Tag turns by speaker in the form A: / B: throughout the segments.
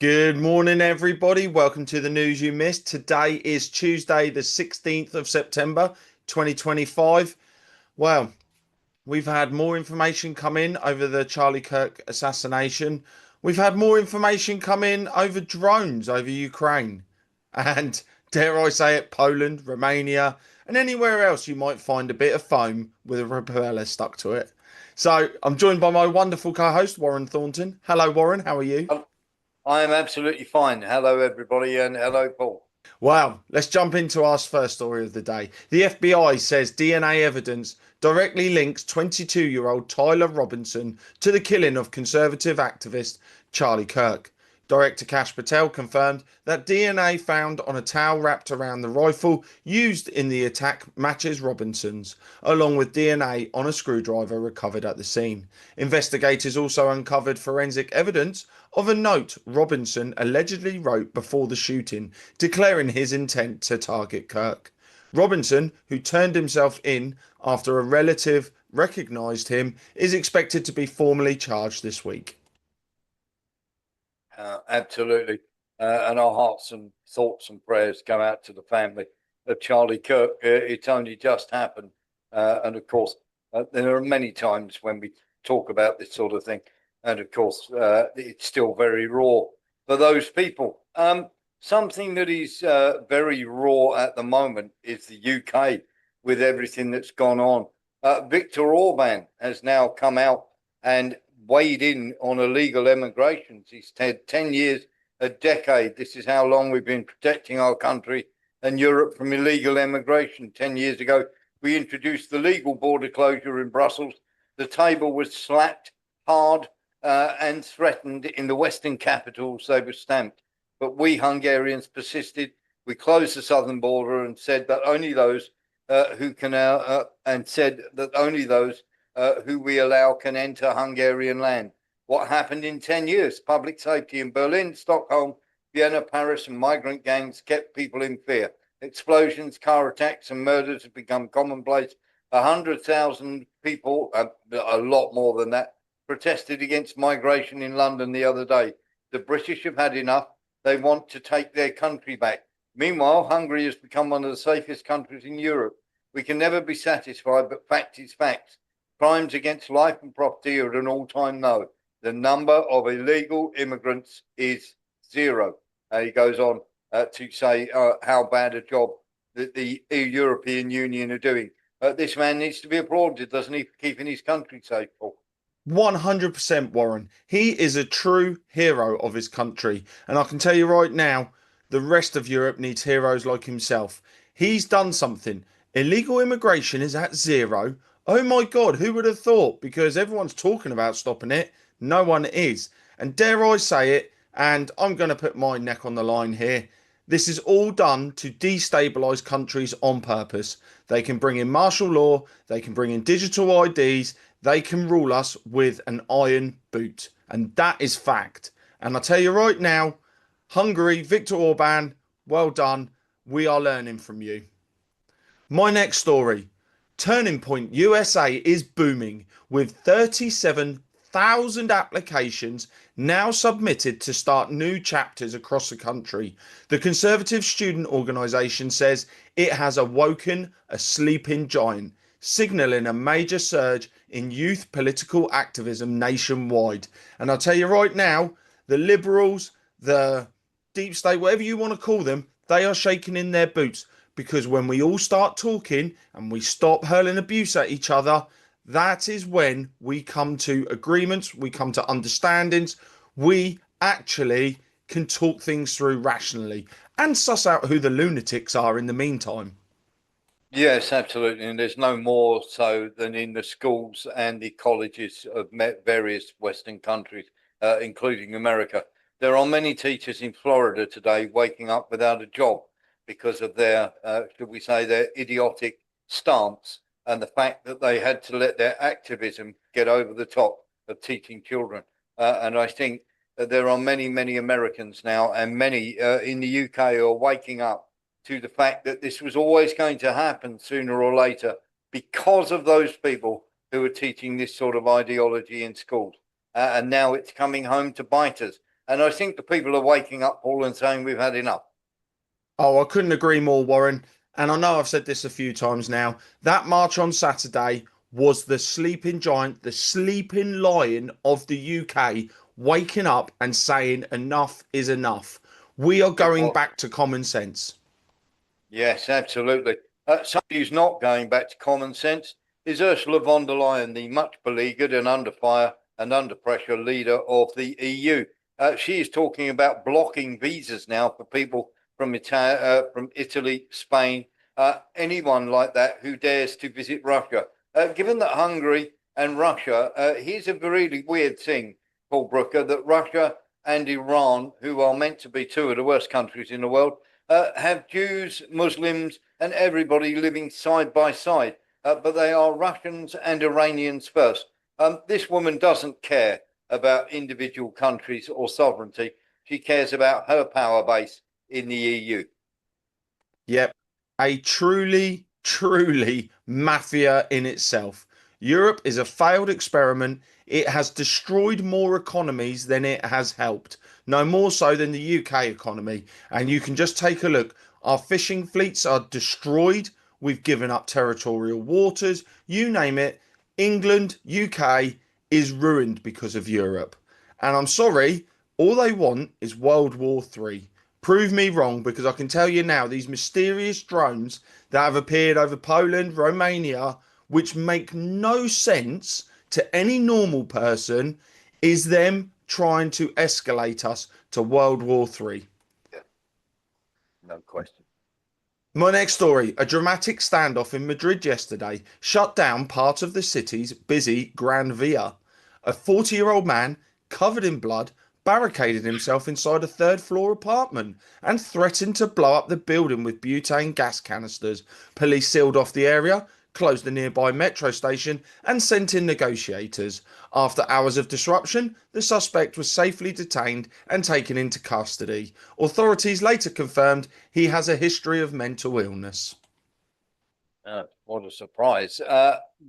A: Good morning, everybody. Welcome to the news you missed. Today is Tuesday, the 16th of September, 2025. Well, we've had more information come in over the Charlie Kirk assassination. We've had more information come in over drones over Ukraine. And dare I say it, Poland, Romania, and anywhere else you might find a bit of foam with a propeller stuck to it. So I'm joined by my wonderful co host, Warren Thornton. Hello, Warren. How are you?
B: I am absolutely fine. Hello, everybody, and hello, Paul.
A: Wow, let's jump into our first story of the day. The FBI says DNA evidence directly links 22-year-old Tyler Robinson to the killing of conservative activist Charlie Kirk. Director Kash Patel confirmed that DNA found on a towel wrapped around the rifle used in the attack matches Robinson's, along with DNA on a screwdriver recovered at the scene. Investigators also uncovered forensic evidence of a note Robinson allegedly wrote before the shooting, declaring his intent to target Kirk. Robinson, who turned himself in after a relative recognised him, is expected to be formally charged this week.
B: Absolutely. And our hearts and thoughts and prayers go out to the family of Charlie Kirk. It's only just happened. And of course, there are many times when we talk about this sort of thing. And of course, it's still very raw for those people. Something that is very raw at the moment is the UK with everything that's gone on. Viktor Orban has now come out and weighed in on illegal immigrations. He's said 10 years, a decade. This is how long we've been protecting our country and Europe from illegal immigration. 10 years ago, we introduced the legal border closure in Brussels. The table was slapped hard and threatened in the Western capitals. They were stamped. But we Hungarians persisted. We closed the southern border and said that only those who can, and said that only those who we allow can enter Hungarian land. What happened in 10 years? Public safety in Berlin, Stockholm, Vienna, Paris, and migrant gangs kept people in fear. Explosions, car attacks, and murders have become commonplace. 100,000 people, a lot more than that, protested against migration in London the other day. The British have had enough. They want to take their country back. Meanwhile, Hungary has become one of the safest countries in Europe. We can never be satisfied, but fact is facts. Crimes against life and property are at an all-time low. The number of illegal immigrants is zero. He goes on to say how bad a job that the European Union are doing. This man needs to be applauded, doesn't he, for keeping his country safe, Paul?
A: 100% Warren. He is a true hero of his country. And I can tell you right now, the rest of Europe needs heroes like himself. He's done something. Illegal immigration is at zero. Oh my God, who would have thought? Because everyone's talking about stopping it. No one is. And dare I say it, and I'm going to put my neck on the line here. This is all done to destabilise countries on purpose. They can bring in martial law, they can bring in digital IDs, they can rule us with an iron boot. And that is fact. And I tell you right now, Hungary, Viktor Orban, well done. We are learning from you. My next story. Turning Point USA is booming with 37,000 applications now submitted to start new chapters across the country. The Conservative Student Organisation says it has awoken a sleeping giant, signalling a major surge in youth political activism nationwide. And I'll tell you right now, the Liberals, the Deep State, whatever you want to call them, they are shaking in their boots. Because when we all start talking and we stop hurling abuse at each other, that is when we come to agreements, we come to understandings, we actually can talk things through rationally and suss out who the lunatics are in the meantime.
B: Yes, absolutely. And there's no more so than in the schools and the colleges of various Western countries, including America. There are many teachers in Florida today waking up without a job because of their, should we say, their idiotic stance and the fact that they had to let their activism get over the top of teaching children. And I think that there are many, many Americans now and many in the UK who are waking up to the fact that this was always going to happen sooner or later because of those people who are teaching this sort of ideology in schools. And now it's coming home to bite us. And I think the people are waking up, Paul, and saying we've had enough.
A: Oh, I couldn't agree more, Warren. And I know I've said this a few times now. That march on Saturday was the sleeping giant, the sleeping lion of the UK waking up and saying enough is enough. We are
B: It
A: going
B: was.
A: back to common sense.
B: Yes, absolutely. Somebody who's not going back to common sense is Ursula von der Leyen, the much beleaguered and under fire and under pressure leader of the EU. She is talking about blocking visas now for people from Italy, Spain, anyone like that who dares to visit Russia. Given that Hungary and Russia, here's a really weird thing, Paul Brooker, that Russia and Iran, who are meant to be two of the worst countries in the world, have Jews, Muslims, and everybody living side by side. But they are Russians and Iranians first. This woman doesn't care about individual countries or sovereignty. She cares about her power base in the EU.
A: Yep. A truly, truly mafia in itself. Europe is a failed experiment. It has destroyed more economies than it has helped. No more so than the UK economy. And you can just take a look. Our fishing fleets are destroyed. We've given up territorial waters. You name it. England, UK is ruined because of Europe. And I'm sorry, all they want is World War III. Prove me wrong, because I can tell you now, these mysterious drones that have appeared over Poland, Romania, which make no sense to any normal person, is them trying to escalate us to World War III.
B: Yeah, no question.
A: My next story, a dramatic standoff in Madrid yesterday shut down part of the city's busy Gran Via. A 40-year-old man, covered in blood, barricaded himself inside a third-floor apartment and threatened to blow up the building with butane gas canisters. Police sealed off the area, closed the nearby metro station and sent in negotiators. After hours of disruption, the suspect was safely detained and taken into custody. Authorities later confirmed he has a history of mental illness.
B: What a surprise.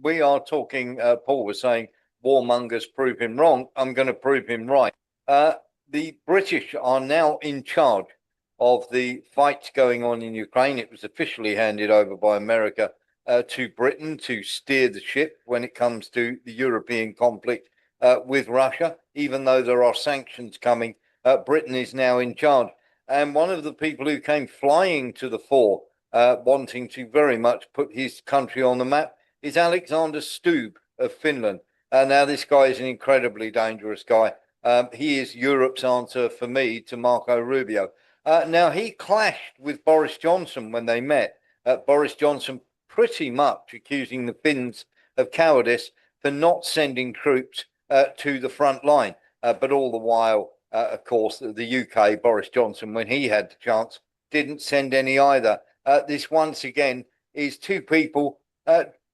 B: We are talking, Paul was saying, warmongers prove him wrong. I'm going to prove him right. The British are now in charge of the fights going on in Ukraine. It was officially handed over by America to Britain to steer the ship when it comes to the European conflict with Russia. Even though there are sanctions coming, Britain is now in charge. And one of the people who came flying to the fore, wanting to very much put his country on the map, is Alexander Stubb of Finland. Now, this guy is an incredibly dangerous guy. He is Europe's answer for me to Marco Rubio. Now, he clashed with Boris Johnson when they met. Boris Johnson pretty much accusing the Finns of cowardice for not sending troops to the front line. But all the while, of course, the UK, Boris Johnson, when he had the chance, didn't send any either. This once again is two people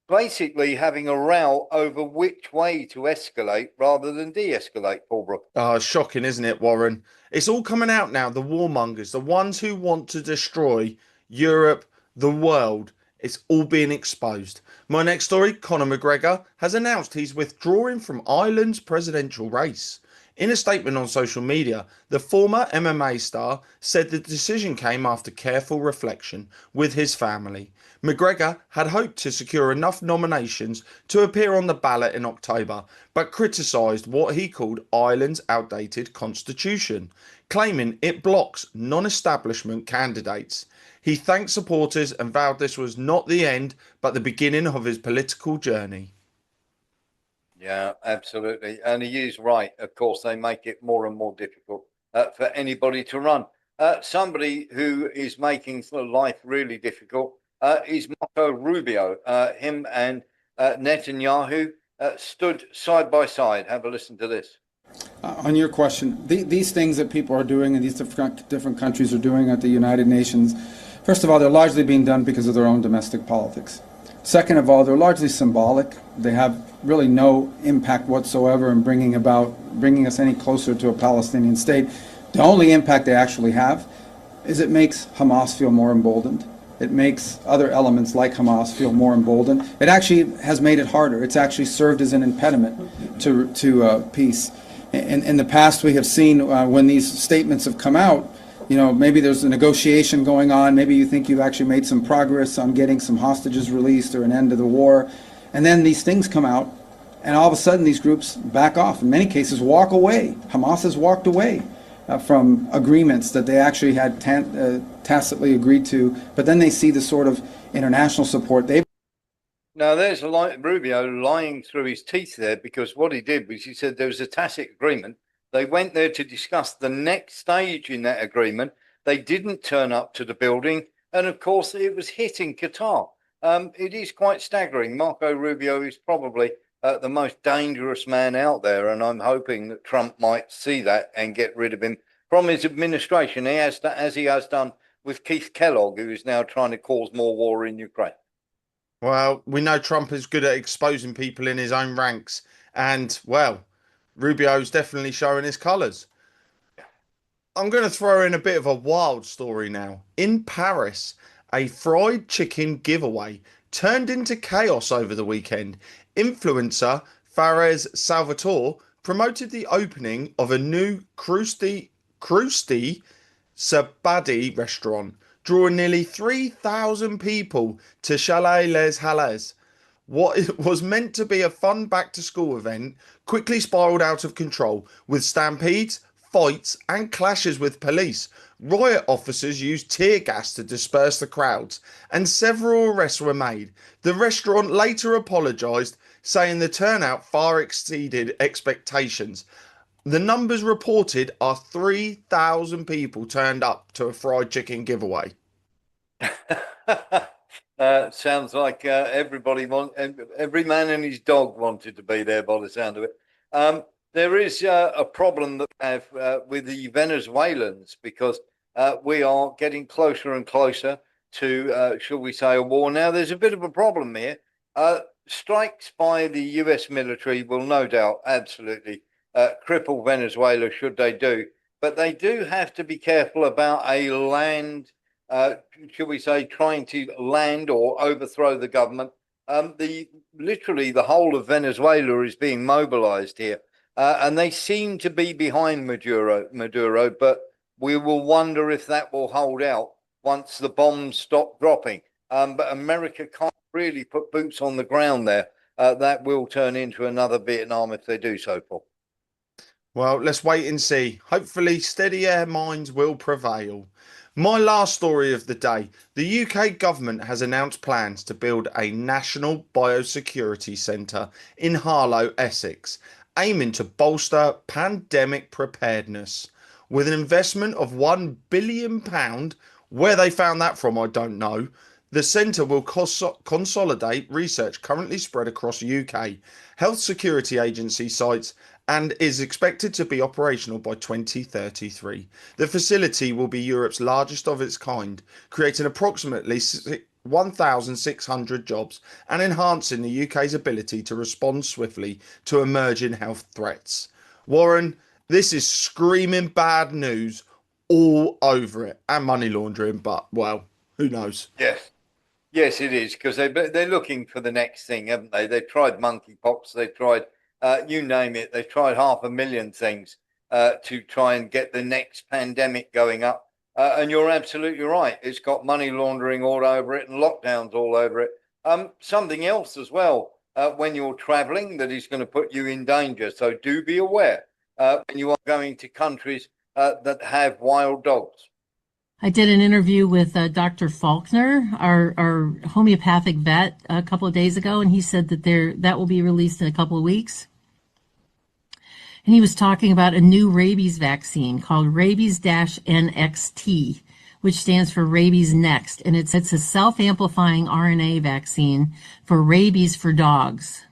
B: basically having a row over which way to escalate rather than de-escalate, Paul Brook.
A: Oh, shocking, isn't it, Warren? It's all coming out now, the warmongers, the ones who want to destroy Europe, the world. It's all being exposed. My next story, Conor McGregor has announced he's withdrawing from Ireland's presidential race. In a statement on social media, the former MMA star said the decision came after careful reflection with his family. McGregor had hoped to secure enough nominations to appear on the ballot in October, but criticised what he called Ireland's outdated constitution, claiming it blocks non-establishment candidates. He thanked supporters and vowed this was not the end, but the beginning of his political journey.
B: Yeah, absolutely. And he is right. Of course, they make it more and more difficult for anybody to run. Somebody who is making life really difficult is Marco Rubio. Him and Netanyahu stood side by side. Have a listen to this.
C: On your question, these things that people are doing and these different countries are doing at the United Nations, first of all, they're largely being done because of their own domestic politics. Second of all, they're largely symbolic. They have really no impact whatsoever in bringing us any closer to a Palestinian state. The only impact they actually have is it makes Hamas feel more emboldened. It makes other elements like Hamas feel more emboldened. It actually has made it harder. It's actually served as an impediment to peace. In the past, we have seen when these statements have come out, maybe there's a negotiation going on. Maybe you think you've actually made some progress on getting some hostages released or an end to the war. And then these things come out, and all of a sudden these groups back off. In many cases, walk away. Hamas has walked away from agreements that they actually had tacitly agreed to. But then they see the sort of international support they've.
B: Now, there's Rubio lying through his teeth there, because what he did was he said there was a tacit agreement. They went there to discuss the next stage in that agreement. They didn't turn up to the building. And of course, it was hitting Qatar. It is quite staggering. Marco Rubio is probably the most dangerous man out there. And I'm hoping that Trump might see that and get rid of him from his administration, as he has done with Keith Kellogg, who is now trying to cause more war in Ukraine.
A: Well, we know Trump is good at exposing people in his own ranks. And, well, Rubio's definitely showing his colours. I'm going to throw in a bit of a wild story now. In Paris, a fried chicken giveaway turned into chaos over the weekend. Influencer Fares Salvatore promoted the opening of a new Krusty Sabadi restaurant, drawing nearly 3,000 people to Chalet Les Halles. What was meant to be a fun back-to-school event quickly spiraled out of control, with stampedes, fights and clashes with police. Riot officers used tear gas to disperse the crowds, and several arrests were made. The restaurant later apologised, saying the turnout far exceeded expectations. The numbers reported are 3,000 people turned up to a fried chicken giveaway.
B: Sounds like every man and his dog wanted to be there by the sound of it. There is a problem that we have with the Venezuelans, because we are getting closer and closer to, shall we say, a war. Now, there's a bit of a problem here. Strikes by the US military will no doubt absolutely cripple Venezuela should they do. But they do have to be careful about a land, should we say, trying to land or overthrow the government. Literally the whole of Venezuela is being mobilized here. And they seem to be behind Maduro, but we will wonder if that will hold out once the bombs stop dropping. But America can't really put boots on the ground there. That will turn into another Vietnam if they do so, Paul.
A: Well, let's wait and see. Hopefully, steadier minds will prevail. My last story of the day. The UK government has announced plans to build a national biosecurity centre in Harlow, Essex, aiming to bolster pandemic preparedness. With an investment of £1 billion, where they found that from, I don't know, the centre will consolidate research currently spread across UK health security agency sites and is expected to be operational by 2033. The facility will be Europe's largest of its kind, creating approximately 1,600 jobs and enhancing the UK's ability to respond swiftly to emerging health threats. Warren, this is screaming bad news all over it, and money laundering, but, well, who knows?
B: Yes, it is, because they're looking for the next thing, haven't they? They've tried monkeypox, they've tried, you name it, they've tried 500,000 things to try and get the next pandemic going up. And you're absolutely right. It's got money laundering all over it and lockdowns all over it. Something else as well, when you're traveling, that is going to put you in danger. So do be aware when you are going to countries that have wild dogs.
D: I did an interview with Dr. Faulkner, our homeopathic vet, a couple of days ago, and he said that that will be released in a couple of weeks. And he was talking about a new rabies vaccine called Rabies-NXT, which stands for Rabies Next. And it's a self-amplifying RNA vaccine for rabies for dogs.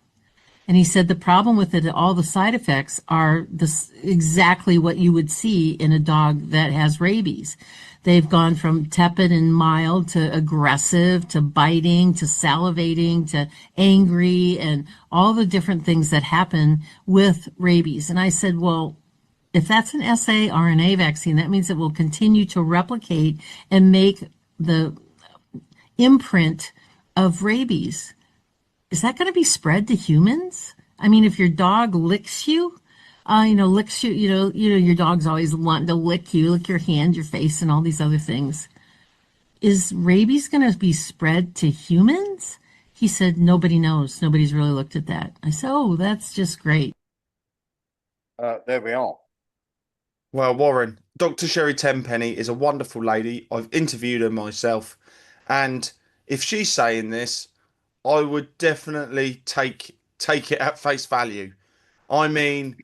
D: And he said the problem with it, all the side effects are exactly what you would see in a dog that has rabies. They've gone from tepid and mild to aggressive to biting to salivating to angry and all the different things that happen with rabies. And I said, well, if that's an saRNA vaccine, that means it will continue to replicate and make the imprint of rabies. Is that going to be spread to humans? I mean, if your dog licks you, licks you, your dog's always wanting to lick you, lick your hand, your face, and all these other things. Is rabies going to be spread to humans? He said, nobody knows. Nobody's really looked at that. I said, oh, that's just great.
B: There we are.
A: Well, Warren, Dr. Sherry Tenpenny is a wonderful lady. I've interviewed her myself. And if she's saying this, I would definitely take it at face value. I mean,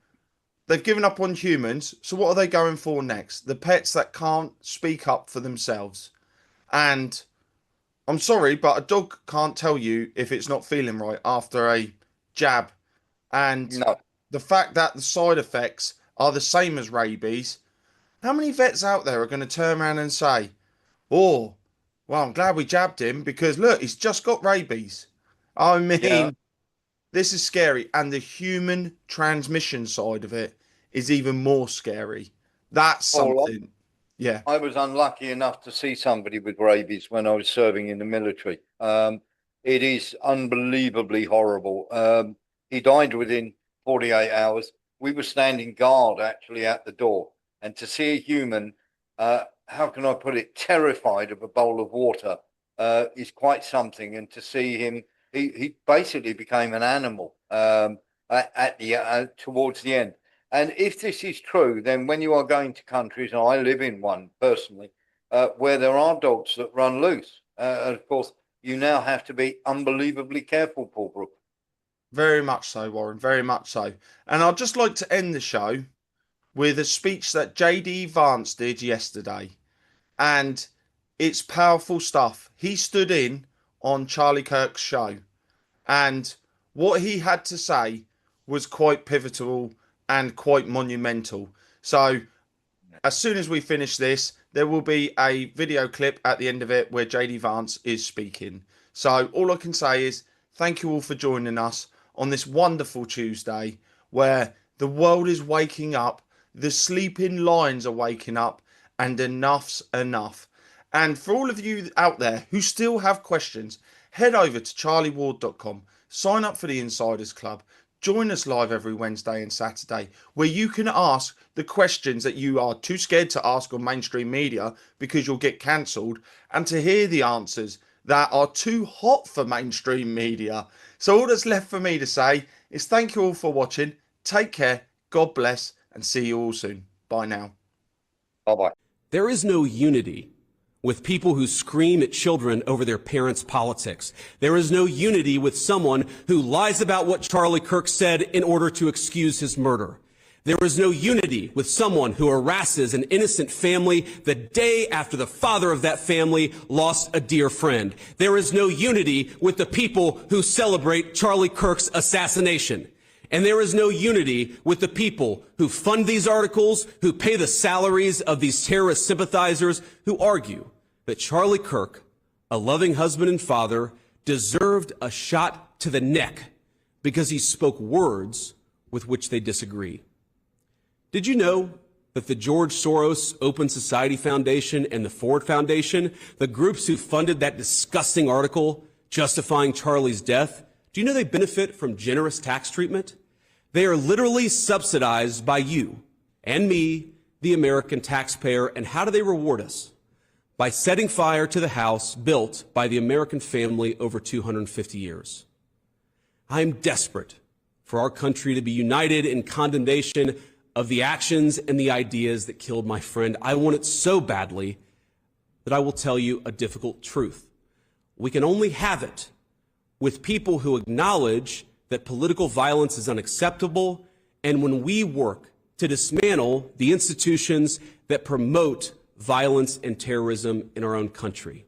A: they've given up on humans, so what are they going for next? The pets that can't speak up for themselves. And I'm sorry, but a dog can't tell you if it's not feeling right after a jab. And
B: No.
A: the fact that the side effects are the same as rabies, how many vets out there are going to turn around and say, oh, well, I'm glad we jabbed him because look, he's just got rabies. I mean,
B: Yeah.
A: this is scary. And the human transmission side of it is even more scary. That's
B: Paul,
A: something. Yeah.
B: I was unlucky enough to see somebody with rabies when I was serving in the military. It is unbelievably horrible. He died within 48 hours. We were standing guard actually at the door. And to see a human, how can I put it, terrified of a bowl of water is quite something. And to see him, he basically became an animal at the towards the end. And if this is true, then when you are going to countries, and I live in one personally, where there are dogs that run loose, and of course, you now have to be unbelievably careful, Paul Brooker.
A: Very much so, Warren. Very much so. And I'd just like to end the show with a speech that JD Vance did yesterday. And it's powerful stuff. He stood in on Charlie Kirk's show. And what he had to say was quite pivotal and quite monumental. So as soon as we finish this, there will be a video clip at the end of it where JD Vance is speaking. So all I can say is thank you all for joining us on this wonderful Tuesday where the world is waking up, the sleeping lions are waking up, and enough's enough. And for all of you out there who still have questions, head over to charlieward.com, sign up for the Insiders Club, join us live every Wednesday and Saturday, where you can ask the questions that you are too scared to ask on mainstream media because you'll get cancelled, and to hear the answers that are too hot for mainstream media. So all that's left for me to say is thank you all for watching. Take care, God bless, and see you all soon. Bye now.
B: Bye-bye.
E: There is no unity with people who scream at children over their parents' politics. There is no unity with someone who lies about what Charlie Kirk said in order to excuse his murder. There is no unity with someone who harasses an innocent family the day after the father of that family lost a dear friend. There is no unity with the people who celebrate Charlie Kirk's assassination. And there is no unity with the people who fund these articles, who pay the salaries of these terrorist sympathizers, who argue that Charlie Kirk, a loving husband and father, deserved a shot to the neck because he spoke words with which they disagree. Did you know that the George Soros Open Society Foundation and the Ford Foundation, the groups who funded that disgusting article justifying Charlie's death, do you know they benefit from generous tax treatment? They are literally subsidized by you and me, the American taxpayer. And how do they reward us? By setting fire to the house built by the American family over 250 years. I am desperate for our country to be united in condemnation of the actions and the ideas that killed my friend. I want it so badly that I will tell you a difficult truth. We can only have it with people who acknowledge that political violence is unacceptable, and when we work to dismantle the institutions that promote violence and terrorism in our own country.